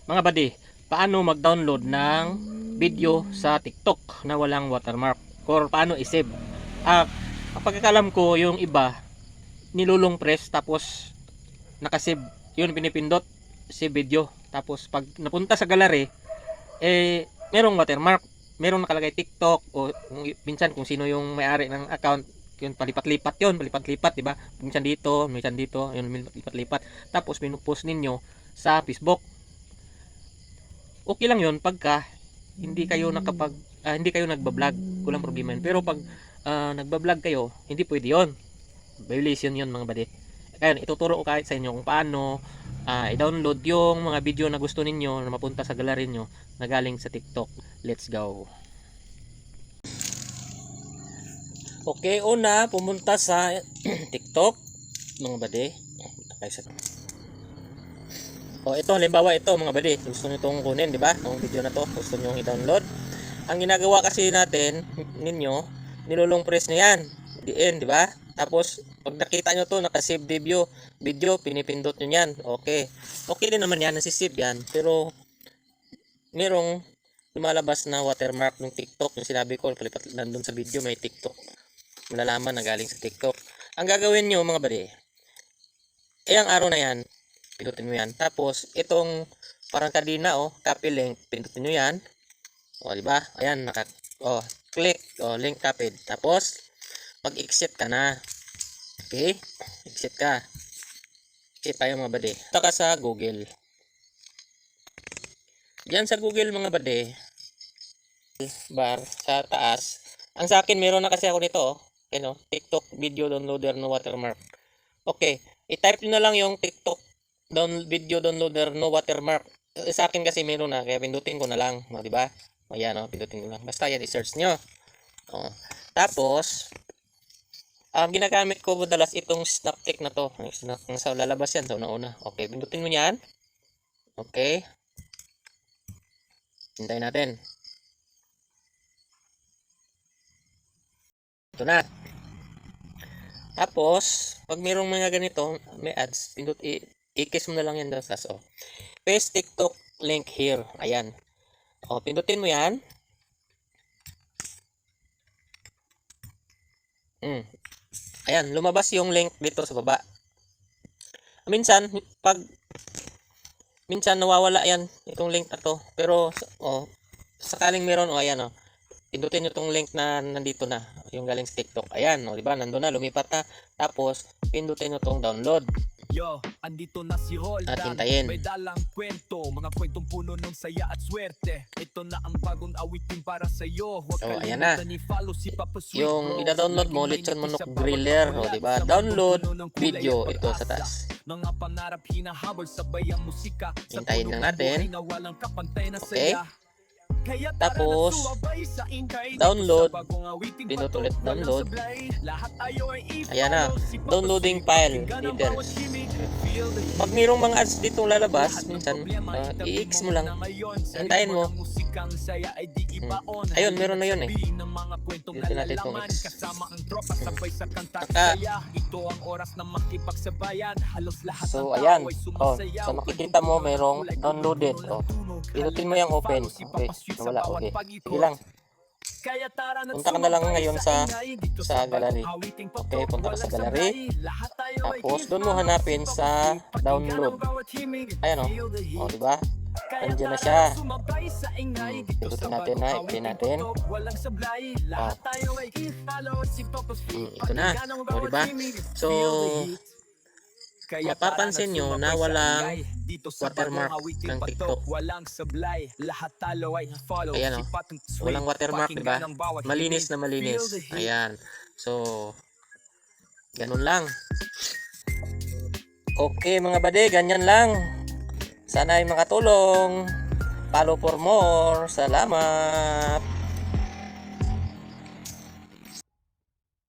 Mga buddy, paano mag-download ng video sa TikTok na walang watermark? Or paano i-save? Ang pagkakalam ko, yung iba, nilulong press tapos nakasave. Yun, pinipindot, save video. Tapos pag napunta sa gallery, merong watermark. Merong nakalagay TikTok o minsan kung sino yung may-ari ng account, yun palipat-lipat yun, palipat-lipat, di ba? Minsan dito, yun lipat-lipat. Tapos pinupost ninyo sa Facebook. Okay lang yun pagka hindi kayo hindi kayo nagba-vlog, walang problema yun. Pero pag nagba-vlog kayo, hindi pwede yun. Violation yun mga buddy. Kaya ituturo ko kahit sa inyo kung paano i-download yung mga video na gusto ninyo na mapunta sa gallery nyo na galing sa TikTok. Let's go. Okay, una pumunta sa TikTok mga buddy. Okay, ito halimbawa ito mga buddy, gusto niyo itong kunin, di ba? Itong video na to, gusto niyo i-download. Ang ginagawa kasi natin ninyo, nilulong press niyo yan, di ba? Tapos pag nakita niyo to, naka-save video, pinipindot niyo yan. Okay. Okay din naman yan, nasi-save yan, pero merong lumalabas na watermark ng TikTok. Yung sinabi ko, palipat nandun sa video, may TikTok. Malalaman na galing sa TikTok. Ang gagawin niyo mga buddy, ang araw na yan, pindutin mo yan. Tapos, itong parang kadina, copy link, pindutin nyo yan. O, diba? Ayan, click, link copied. Tapos, mag-exit ka na. Okay? Exit ka. Exit tayo mga buddy. Ito ka sa Google. Diyan sa Google mga buddy, bar, sa taas. Ang sa akin, meron na kasi ako nito, TikTok video downloader no watermark. Okay. I-type nyo na lang yung TikTok video downloader no watermark. Sa akin kasi meron na, kaya pindutin ko na lang, di ba? Ayan, pindutin ko lang. Basta yan i-search nyo. Tapos ginagamit ko madalas itong Snaptik na to. Sa lalabas yan sa una-una. Okay, pindutin mo yan. Okay. Hintayin natin. Ito na. Tapos, pag mayroong mga ganito, may ads, i-kiss mo na lang yan doon sa paste TikTok link here. Ayan. Pindutin mo yan. Ayan, lumabas yung link dito sa baba. Minsan nawawala yan, itong link na to. Pero, sakaling meron, ayan, pindutin nyo itong link na nandito na, yung galing sa TikTok. Ayan, diba? Nandun na, lumipat na. Tapos, pindutin nyo itong download. Yo, andito na si Roldan. At hintayin. May dalang kwento, mga kwentong puno ng saya at swerte. Ito na ang bagong awitin para sa iyo. Huwag ayan na. i-follow si Papa Sweet. Yung ida-download mo, Lechon Manok Griller, diba? Download video ito sa taas. Mga pangarap hinahabol sabay ang musika. Hintayin lang natin. Okay. Tapos, download. Pindutin ulit download. Ayan na. Downloading file details. Pag mayroong mga ads dito lalabas, minsan, i-X mo lang. Hintayin mo. Ayun, meron na yun eh. Dito natin itong X. So, ayan. So, makikita mo mayroong downloaded. Pinutin mo yung open. Okay. Wala. Okay. Sige lang. Punta ka na lang ngayon sa gallery. Okay, punta ka sa gallery. Tapos, doon mo hanapin sa download. Ayan diba? Nandiyan na siya. Pindutin natin na. I-play natin. Ito na. Diba? So, mapapansin nyo na walang watermark ng TikTok. Ayan walang watermark, diba? Malinis na malinis. Ayan. So, ganun lang. Okay mga bade, ganyan lang. Sana ay makatulong. Follow for more. Salamat.